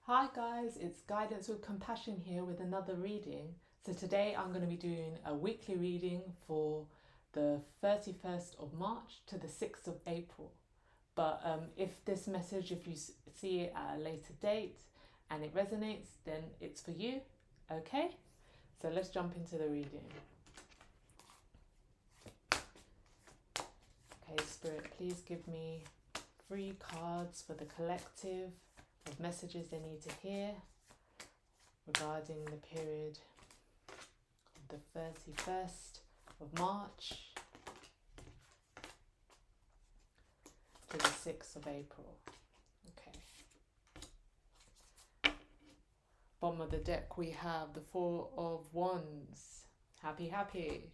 Hi guys, it's Guidance with Compassion here with another reading. So today I'm going to be doing a weekly reading for the 31st of March to the 6th of April. But if this message, if you see it at a later date and it resonates, then it's for you. Okay? So let's jump into the reading. Okay, Spirit, please give me 3 cards for the collective of messages they need to hear regarding the period of the 31st of March to the 6th of April. Okay. Bottom of the deck we have the 4 of Wands. Happy, happy.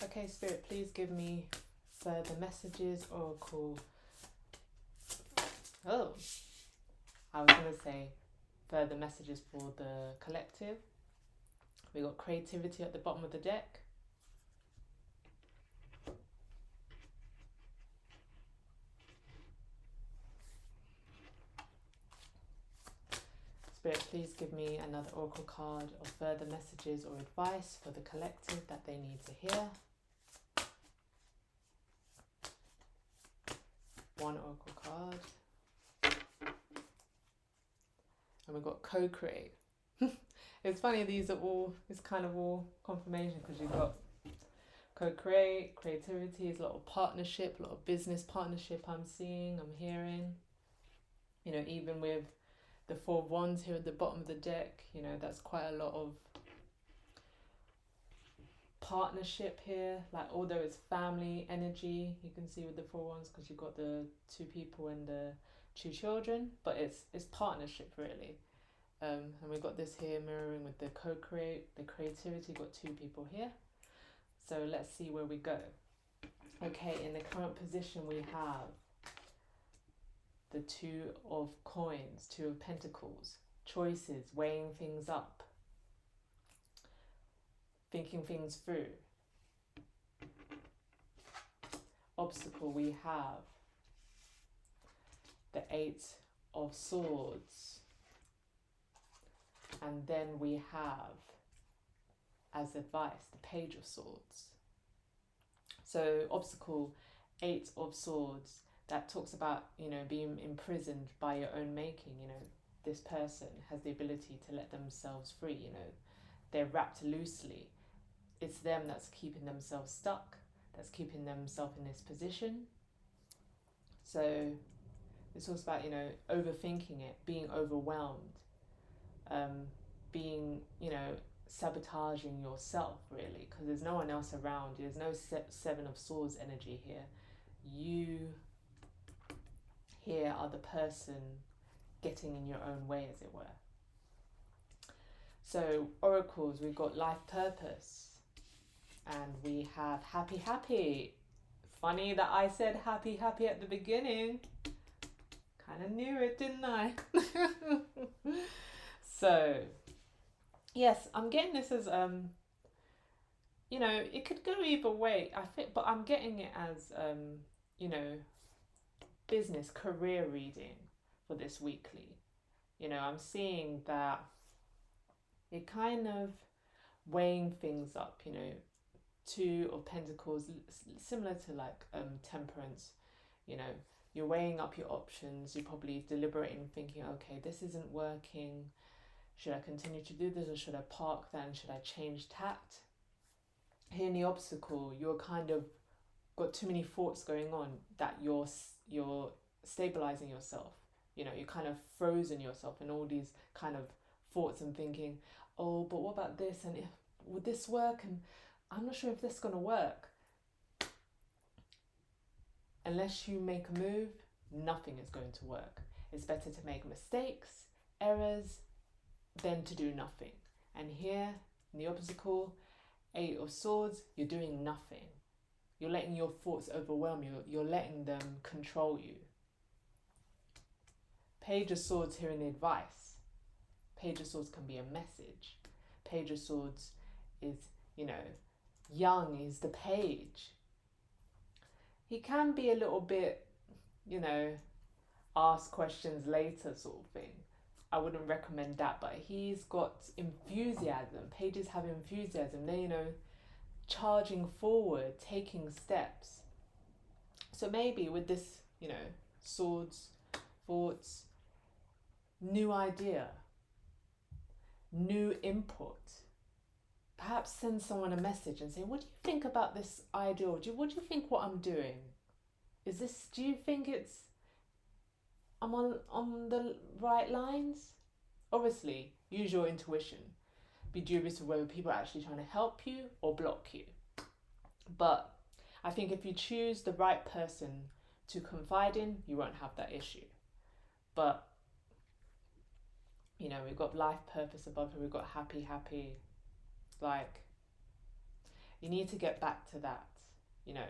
Okay, Spirit, please give me further messages, Oracle. Oh, I was going to say further messages for the collective. We got creativity at the bottom of the deck. Spirit, please give me another oracle card of further messages or advice for the collective that they need to hear. One oracle card. And we've got co-create. It's funny, these are all, it's kind of all confirmation because you've got co-create, creativity, is a lot of partnership, a lot of business partnership I'm seeing, I'm hearing. You know, even with the 4 of Wands here at the bottom of the deck, you know, that's quite a lot of partnership here. Like, although it's family energy, you can see with the 4 of Wands because you've got the 2 people and the 2 children, but it's partnership really. And we've got this here mirroring with the co-create, the creativity, got 2 people here. So let's see where we go. Okay, in the current position we have the 2 of coins, 2 of pentacles, choices, weighing things up, thinking things through. Obstacle, we have the 8 of swords, and then we have, as advice, the page of swords. So obstacle, 8 of swords, that talks about, you know, being imprisoned by your own making. You know, this person has the ability to let themselves free. You know, they're wrapped loosely. It's them that's keeping themselves stuck, that's keeping themselves in this position. So it's also about, you know, overthinking it, being overwhelmed, being, you know, sabotaging yourself really, because there's no one else around. There's no 7 of swords energy here. You here are the person getting in your own way, as it were. So oracles, we've got life purpose, and we have happy, happy. Funny that I said happy, happy at the beginning. Kind of knew it, didn't I? So yes, I'm getting this as you know, it could go either way. I think, but I'm getting it as you know, business career reading for this weekly. You know, I'm seeing that it kind of weighing things up. You know, 2 of pentacles, similar to like temperance. You know, you're weighing up your options. You're probably deliberating, thinking, okay, this isn't working. Should I continue to do this, or should I park that, and should I change tact? Here in the obstacle, you're kind of got too many thoughts going on that you're stabilizing yourself. You know, you're kind of frozen yourself in all these kind of thoughts and thinking, oh, but what about this, and if, would this work, and I'm not sure if this is going to work. Unless you make a move, nothing is going to work. It's better to make mistakes, errors, than to do nothing. And here in the obstacle, 8 of swords, you're doing nothing. You're letting your thoughts overwhelm you. You're letting them control you. Page of Swords here in the advice. Page of Swords can be a message. Page of Swords is, you know, young is the page. He can be a little bit, you know, ask questions later sort of thing. I wouldn't recommend that, but he's got enthusiasm. Pages have enthusiasm. They, you know, charging forward, taking steps. So maybe with this, you know, swords, thoughts, new idea, new input. Perhaps send someone a message and say, what do you think about this idea? What do you think what I'm doing? Do you think I'm on the right lines? Obviously, use your intuition. Be dubious of whether people are actually trying to help you or block you. But I think if you choose the right person to confide in, you won't have that issue. But, you know, we've got life purpose above here, we've got happy. Like, you need to get back to that. You know,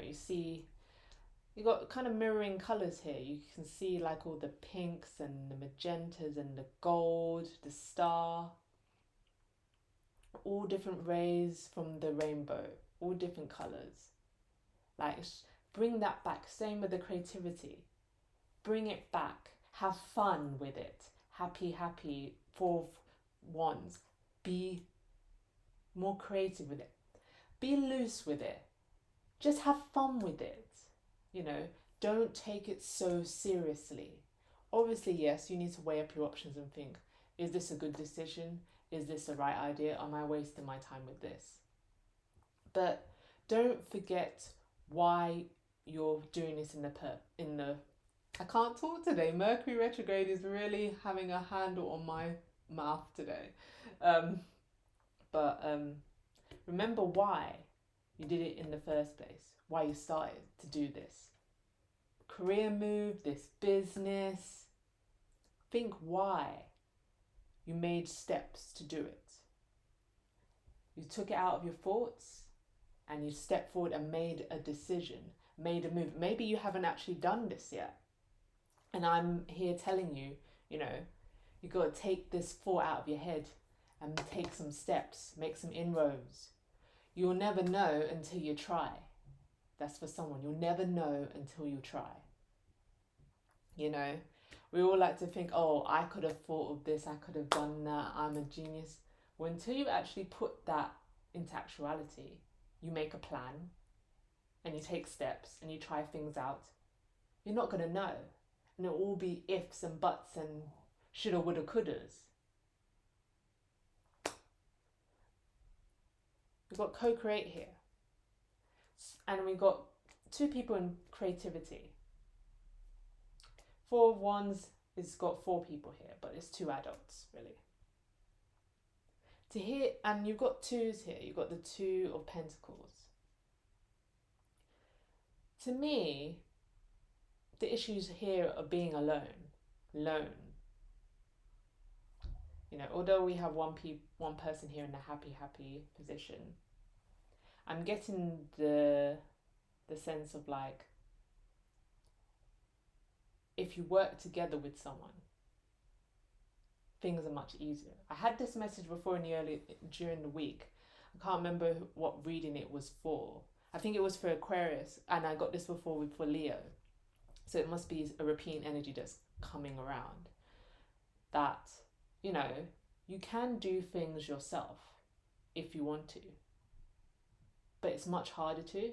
you got kind of mirroring colours here. You can see like all the pinks and the magentas and the gold, the star, all different rays from the rainbow, all different colours. Like, bring that back. Same with the creativity. Bring it back. Have fun with it. Happy. 4 of Wands. Be more creative with it. Be loose with it. Just have fun with it. You know, don't take it so seriously. Obviously, yes, you need to weigh up your options and think, is this a good decision? Is this the right idea? Am I wasting my time with this? But don't forget why you're doing this in the I can't talk today. Mercury retrograde is really having a handle on my mouth today. But remember why you did it in the first place, why you started to do this career move, this business. Think why you made steps to do it. You took it out of your thoughts and you stepped forward and made a decision, made a move. Maybe you haven't actually done this yet. And I'm here telling you, you know, you got to take this thought out of your head and take some steps, make some inroads. You'll never know until you try. That's for someone. You'll never know until you try. You know, we all like to think, oh, I could have thought of this, I could have done that, I'm a genius. Well, until you actually put that into actuality, you make a plan and you take steps and you try things out, you're not going to know. And it'll all be ifs and buts and shoulda, woulda, couldas. We've got co-create here. And we've got 2 people in creativity. 4 of Wands has got 4 people here, but it's 2 adults, really. And you've got 2s here. You've got the 2 of Pentacles. To me, the issues here are being alone. You know, although we have one person here in a happy position, I'm getting the sense of like, if you work together with someone, things are much easier. I had this message before during the week. I can't remember what reading it was for. I think it was for Aquarius, and I got this before for Leo. So it must be a repeating energy that's coming around. That, you know, you can do things yourself if you want to. But it's much harder to.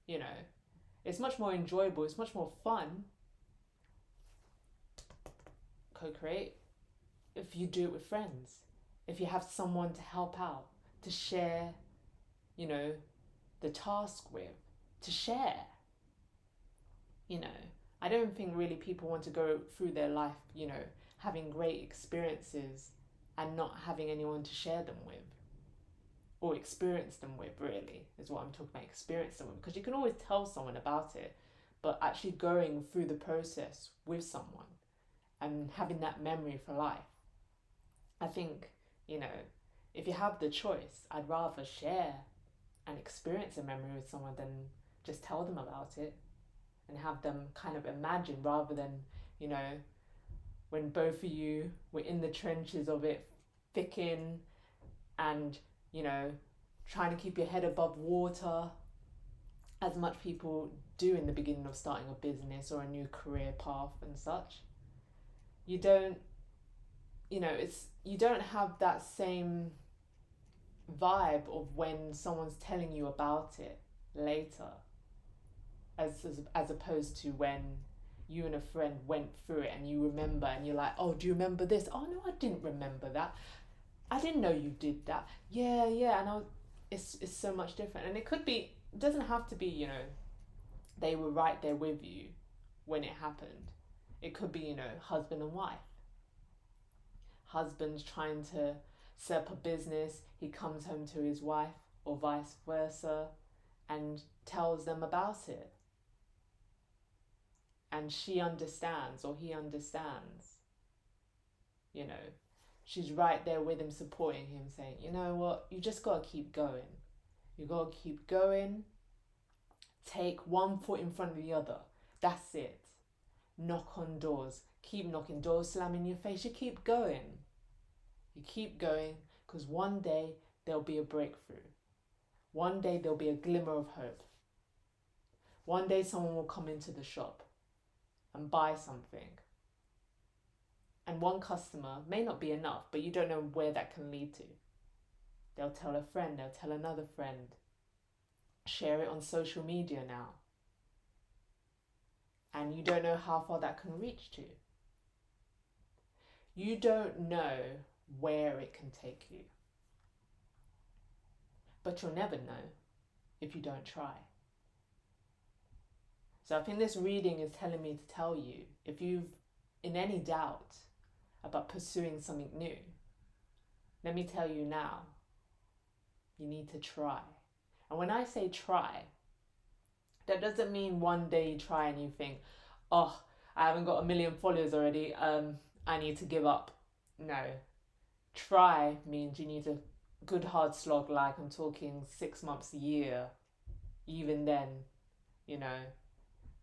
You know, it's much more enjoyable, it's much more fun, co-create, if you do it with friends. If you have someone to help out, to share, you know, the task with, to share. You know, I don't think really people want to go through their life, you know, having great experiences and not having anyone to share them with or experience them with, really, is what I'm talking about, experience them with. Because you can always tell someone about it, but actually going through the process with someone and having that memory for life. I think, you know, if you have the choice, I'd rather share and experience a memory with someone than just tell them about it and have them kind of imagine, rather than, you know, when both of you were in the trenches of it, thick in, and, you know, trying to keep your head above water, as much people do in the beginning of starting a business or a new career path and such. You don't, you don't have that same vibe of when someone's telling you about it later, as opposed to when you and a friend went through it and you remember and you're like, oh, do you remember this? Oh no, I didn't remember that. I didn't know you did that. Yeah, yeah. And it's so much different. And it doesn't have to be, they were right there with you when it happened. It could be, husband and wife. Husband's trying to set up a business, he comes home to his wife, or vice versa, and tells them about it. And she understands, or he understands. She's right there with him, supporting him, saying, you know what, you just got to keep going. You got to keep going. Take one foot in front of the other. That's it. Knock on doors. Keep knocking, doors slam in your face. You keep going. You keep going, because one day there'll be a breakthrough. One day there'll be a glimmer of hope. One day someone will come into the shop and buy something. And one customer may not be enough, but you don't know where that can lead to. They'll tell a friend, they'll tell another friend. Share it on social media now. And you don't know how far that can reach to. You don't know where it can take you. But you'll never know if you don't try. So I think this reading is telling me to tell you, if you've in any doubt about pursuing something new, let me tell you now, you need to try. And when I say try, that doesn't mean one day you try and you think, oh, I haven't got 1 million followers already, I need to give up. No. Try means you need a good hard slog, like I'm talking 6 months, a year. Even then,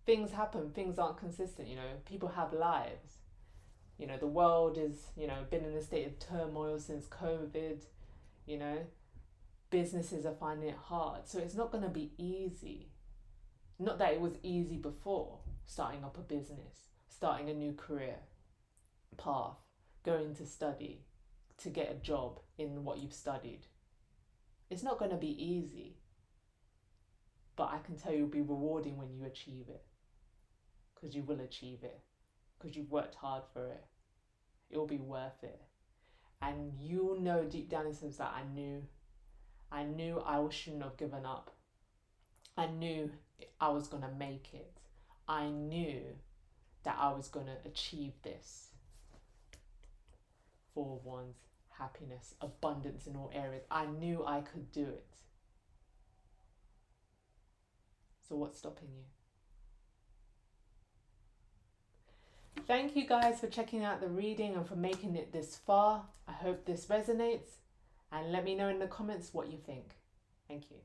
things happen, things aren't consistent, people have lives. The world is, been in a state of turmoil since COVID, businesses are finding it hard. So it's not going to be easy. Not that it was easy before, starting up a business, starting a new career path, going to study, to get a job in what you've studied. It's not going to be easy, but I can tell you it'll be rewarding when you achieve it, because you will achieve it, because you've worked hard for it. It will be worth it. And you'll know deep down inside that I knew I shouldn't have given up. I knew I was going to make it. I knew that I was going to achieve this. For one's happiness, abundance in all areas. I knew I could do it. So what's stopping you? Thank you guys for checking out the reading and for making it this far. I hope this resonates, and let me know in the comments what you think. Thank you.